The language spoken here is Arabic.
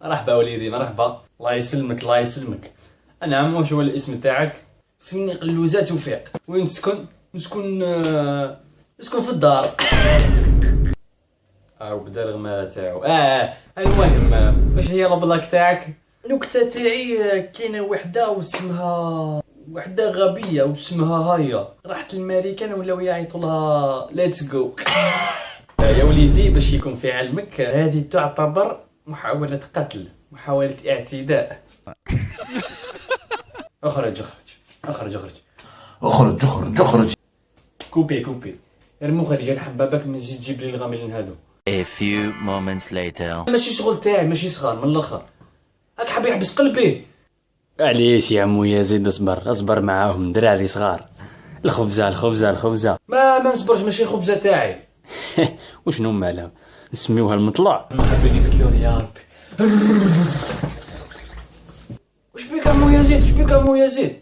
مرحبا وليدي مرحبا، الله يسلمك الله يسلمك. انا عمو، واش هو الاسم تاعك؟ اسمي قلوزة توفيق. وين تسكن؟ نسكن في الدار. وبدا الغمارة تاعو. المهم واش هي البلاك تاعك؟ النكتة تاعي كاينة وحدة غبية واسمها هيا، راحت الماريكان ولاو يعيطوا لها ليتس جو. يا وليدي باش يكون في علمك، هذه تعتبر محاولة قتل، محاولة اعتداء. اخرج اخرج اخرج اخرج اخرج اخرج. كوبي ارمو خارج الحبابك، ما تزيد تجيب لي الغاملين هذو. A few moments later. ماشي شغل تاعي، ماشي صغار من الاخر. راك حاب يحبس قلبي. معليش يا عمو يزيد، اصبر معاهم دراري صغار. الخبزة ما نصبرش، ماشي خبزة تاعي. وشنو مالها نسميوها المطلع؟ ما حابين يقتلوني يا ربي. وش بيك عمو يزيد؟